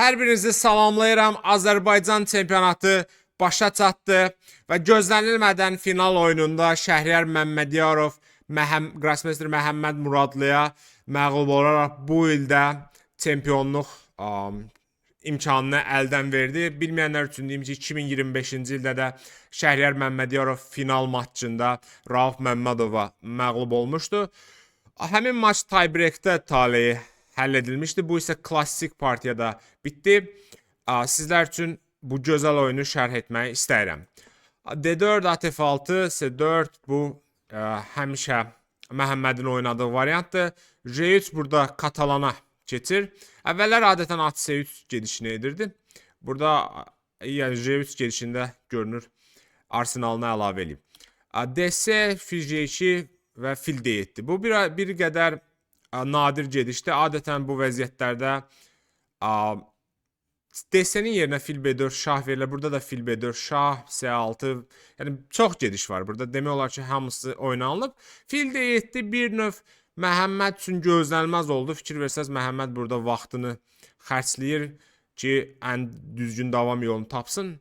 Hər birinizi salamlayıram. Azərbaycan çempionatı başa çatdı və gözlənilmədən final oyununda Şəhriyar Məmmədiyarov Qrasmester Məhəmməd Muradlıya məğlub olaraq bu ildə çempionluq imkanını əldən verdi. Bilməyənlər üçün deyim ki, 2025-ci ildə də Şəhriyar Məmmədiyarov final matçında Rauf Məmmədova məğlub olmuşdu. Həmin maç tiebreakdə taleyi həll edilmişdi. Bu isə klassik partiyada bitdi. Sizlər üçün bu gözəl oyunu şərh etməyi istəyirəm. D4, ATF6, C4 bu həmişə Məhəmmədin oynadığı variantdır. J3 burada Katalana keçir. Əvvəllər adətən at C3 gedişini edirdi. Burada yəni J3 gedişində görünür arsenalına əlavə edeyim. DS, fil J2 və fil D7. Bu bir qədər nadir gedişdir. Adətən bu vəziyyətlərdə DS-nin yerinə fil B4 şah verilir. Burada da fil B4 şah, C6. Yəni çox gediş var. Burada demək olar ki, hamısı oynanılıb. Fil D7 bir növ Məhəmməd üçün gözlənilməz oldu. Fikir versəz Məhəmməd burada vaxtını xərcləyir ki, ən düzgün davam yolunu tapsın.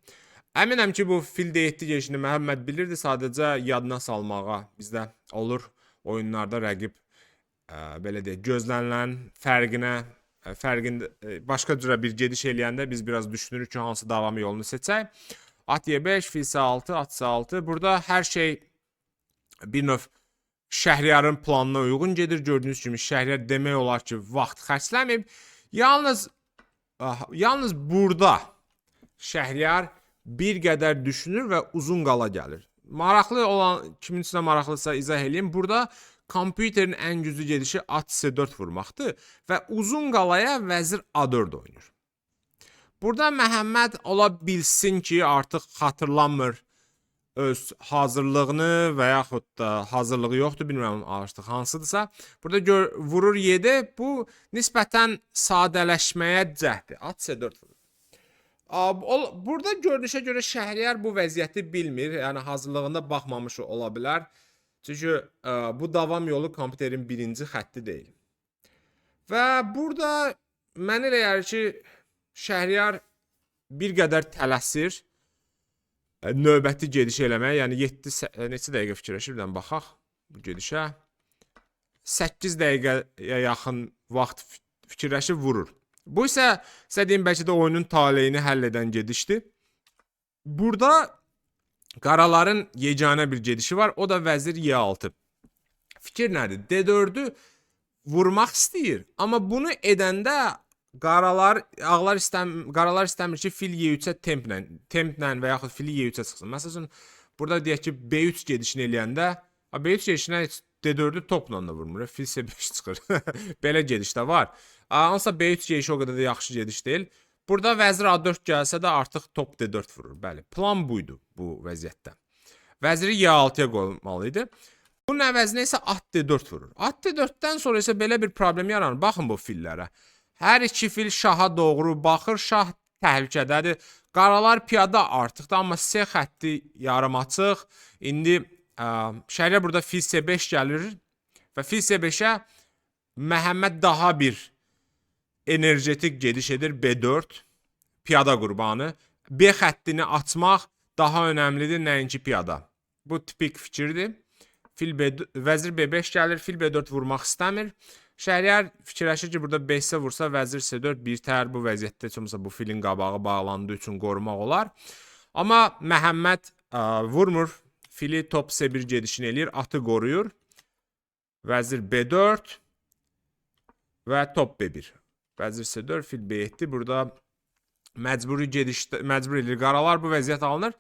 Əminəm ki, bu fil D7 gedişini Məhəmməd bilirdi. Sadəcə yadına salmağa bizdə olur oyunlarda rəqib belə deyək, gözlənilən fərqində başqa cürə bir gediş eləyəndə biz biraz düşünürük ki, hansı davam yolunu seçək. At Y5, fil C6, at C6. Burada hər şey bir növ Şəhriyarın planına uyğun gedir. Gördüyünüz kimi Şəhriyar demək olar ki, vaxt xərcləməyib. Yalnız burada Şəhriyar bir qədər düşünür və uzun qala gəlir. Maraqlı olan, kimin üçün maraqlısa izah edeyim. Burada kompüterin ən güclü gedişi at C4 vurmaqdır və uzun qalaya vəzir A4 oynayır. Burada Məhəmməd ola bilsin ki, artıq xatırlanmır öz hazırlığını və yaxud da hazırlığı yoxdur, bilmirəm artıq hansıdırsa. Burada vurur 7, bu nisbətən sadələşməyə cəhdir. At C4 vurur. Burada görünüşə görə Şəhriyar bu vəziyyəti bilmir, yəni hazırlığında baxmamış ola bilər. Çünki bu davam yolu kompüterin birinci xətti deyil. Və burada mən elə gəlir ki, Şəhriyar bir qədər tələsir növbəti gedişi eləməyə. Yəni 7 dəqiqə fikirləşirdən baxaq bu gedişə. 8 dəqiqəyə yaxın vaxt fikirləşib vurur. Bu isə istədiyim bəlkə də oyunun taleyini həll edən gedişdir. Burada qaraların yeganə bir gedişi var. O da vəzir Y6. Fikir nədir? D4'ü vurmaq istəyir. Amma bunu edəndə ağlar istəmir ki, fil Y3-ə templə və yaxud fili Y3-ə çıxsın. Məsələn, burada deyək ki, B3 gedişini eləyəndə, B3 gedişinə D4'ü topla da vurmur. Fil C5 çıxır. Belə gediş də var. Hansısa B3 gedişi o qədər də yaxşı gediş deyil. Burada vəzir A4 gəlsə də artıq top D4 vurur. Bəli, plan buydu bu vəziyyətdə. Vəziri Y6-ya qoymalı idi. Bunun əvəzinə isə at D4 vurur. At D4-dən sonra isə belə bir problem yaranır. Baxın bu fillərə. Hər iki fil şaha doğru baxır. Şah təhlükədədir. Qaralar piyada artıqdır, amma C xətti yarım açıq. İndi Şəhriyar burada fil C5 gəlir və fil C5-ə Məhəmməd daha bir energetik gediş edir. B4 piyada qurbanı. B xəttini açmaq daha önəmlidir, nəinki piyada. Bu tipik fikirdir. Vəzir B5 gəlir, fil B4 vurmaq istəmir. Şəhriyar fikirləşir ki, burada B5-ə vursa vəzir C4 birtəhər bu vəziyyətdə çoxsa bu filin qabağı bağlandığı üçün qorumaq olar. Amma Məhəmməd vurmur. Fili top C1 gedişini eləyir, atı qoruyur. Vəzir B4 və top B1. Vəzir C4, fil B7. Burada məcburi gedişdə məcbur edir. Qaralar bu vəziyyət alınır.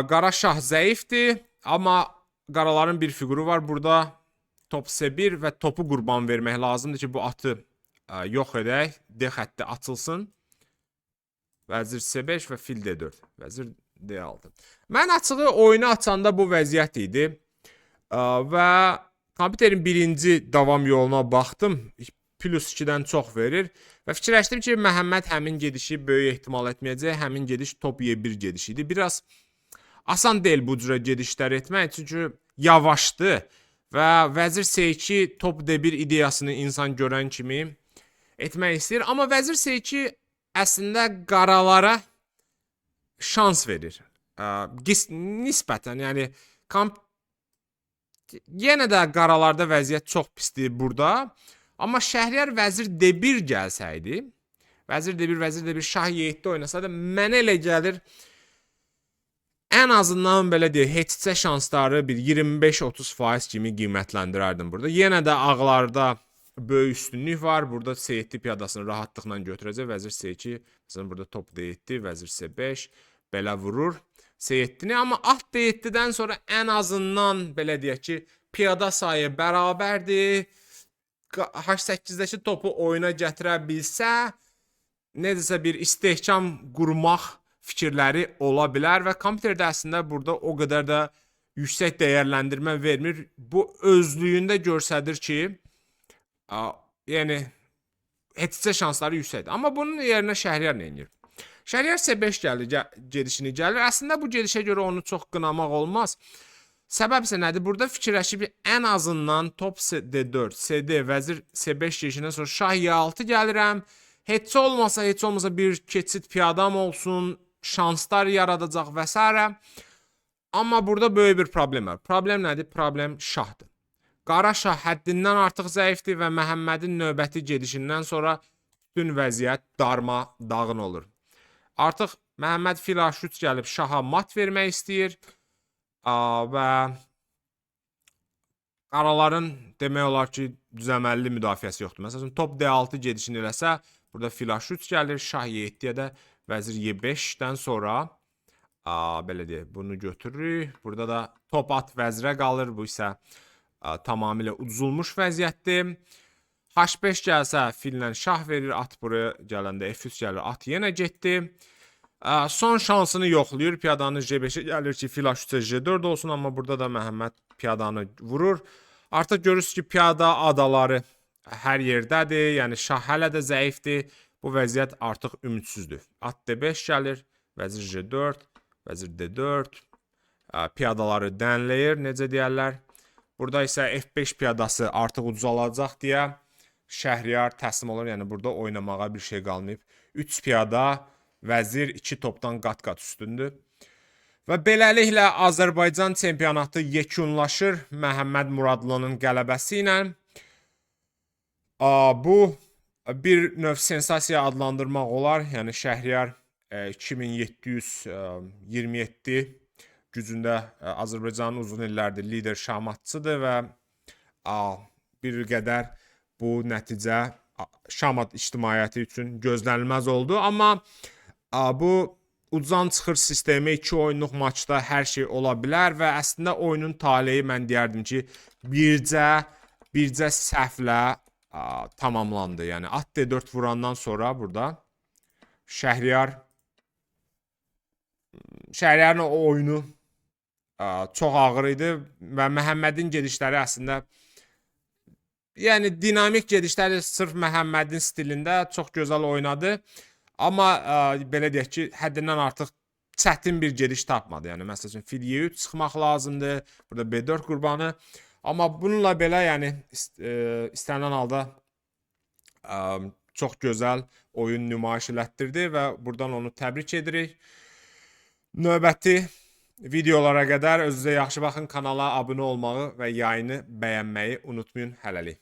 Qara şah zəifdir, amma qaraların bir figuru var. Burada top C1 və topu qurban vermək lazımdır ki, bu atı yox edək. D xətti açılsın. Vəzir C5 və fil D4. Vəzir D6. Mən açığı oyunu açanda bu vəziyyət idi. Və kompüterin birinci davam yoluna baxdım. Plus 2-dən çox verir. Və fikirləşdim ki, Məhəmməd həmin gedişi böyük ehtimal etməyəcək. Həmin gediş top Y1 gedişi idi. Biraz asan deyil bu cürə gedişlər etmək. Çünki yavaşdır. Və vəzir C2 top D1 ideyasını insan görən kimi etmək istəyir. Amma vəzir C2 əslində qaralara şans verir. Nisbətən, yəni yenə də qaralarda vəziyyət çox pisdir burada. Amma Şəhriyar vəzir D1 gəlsəydi, vəzir D1, vəzir D1, şah Y7 oynasaydı, mənə elə gəlir, ən azından belə deyək, heç-isə şansları bir 25-30% kimi qiymətləndirərdim burada. Yenə də ağlarda böyük üstünlük var. Burada C7 piyadasını rahatlıqla götürəcək. Vəzir C2, məsələn burada top D7, vəzir C5 belə vurur C7-ni. Amma at D7-dən sonra ən azından belə deyək ki, piyada sayı bərabərdir. H8-dəki topu oyuna gətirə bilsə, necəsə bir istehkam qurmaq fikirləri ola bilər və kompüterdə əslində burada o qədər də yüksək dəyərləndirmə vermir. Bu özlüyündə göstərir ki, yəni heç-isə şansları yüksəkdir. Amma bunun yerinə Şəhriyar nə edir? Şəhriyar C5 gedişini gəlir. Əslində bu gedişə görə onu çox qınamaq olmaz. Səbəb isə nədir? Burada fikirləşib ən azından top D4, CD, vəzir C5 gedişindən sonra şah Y6 gəlirəm. Heç olmasa bir keçid piyadam olsun, şanslar yaradacaq və s. Amma burada böyük bir problem var. Problem nədir? Problem şahdır. Qara şah həddindən artıq zəifdir və Məhəmmədin növbəti gedişindən sonra bütün vəziyyət darmadağın olur. Artıq Məhəmməd fil H3 gəlib şaha mat vermək istəyir və qaraların demək olar ki, düzəməlli müdafiəsi yoxdur. Məsələn, top D6 gedişini eləsə, burada fil H3 gəlir, şah Y7-yə də vəzir Y5-dən sonra belə deyək, bunu götürürük. Burada da top at vəzirə qalır, bu isə tamamilə uduzulmuş vəziyyətdir. H5 gəlsə fillə şah verir, at buraya gələndə F3 gəlir, at yenə getdi. Son şansını yoxlayır, piyadanı J5-ə gəlir ki, fil H3-ə J4 olsun, amma burada da Məhəmməd piyadanı vurur. Artıq görürsünüz ki, piyada adaları hər yerdədir, yəni şah hələ də zəifdir. Bu vəziyyət artıq ümidsüzdür. At D5 gəlir, vəzir J4, vəzir D4, piyadaları dənləyir, necə deyərlər. Burada isə F5 piyadası artıq uduzalacaq deyə Şəhriyar təslim olur, yəni burada oynamağa bir şey qalmayıb. 3 piyada, vəzir 2 topdan qat-qat üstündür. Və beləliklə Azərbaycan çempionatı yekunlaşır Məhəmməd Muradlının qələbəsi ilə. Bu bir növ sensasiya adlandırmaq olar. Yəni Şəhriyar 2727 gücündə Azərbaycanın uzun illərdir lider şahmatçıdır və bir qədər bu nəticə şahmat ictimaiyyəti üçün gözlənilməz oldu. Amma bu ucdan çıxır sistemi 2 oyunluq maçda hər şey ola bilər və əslində oyunun taleyi mən deyərdim ki, bircə səhvlə tamamlandı. Yəni at D4 vurandan sonra burada Şəhriyarın o oyunu çox ağır idi və Məhəmmədin gedişləri əslində yəni dinamik gedişləri sırf Məhəmmədin stilində çox gözəl oynadı. Amma belə deyək ki, həddindən artıq çətin bir gediş tapmadı. Yəni məsələn fil Y3 çıxmaq lazımdır. Burada B4 qurbanı. Amma bununla belə yəni istənilən halda çox gözəl oyun nümayiş elətdirdi və buradan onu təbrik edirik. Növbəti videolara qədər özünüzə yaxşı baxın, kanala abunə olmağı və yayını bəyənməyi unutmayın. Hələlik.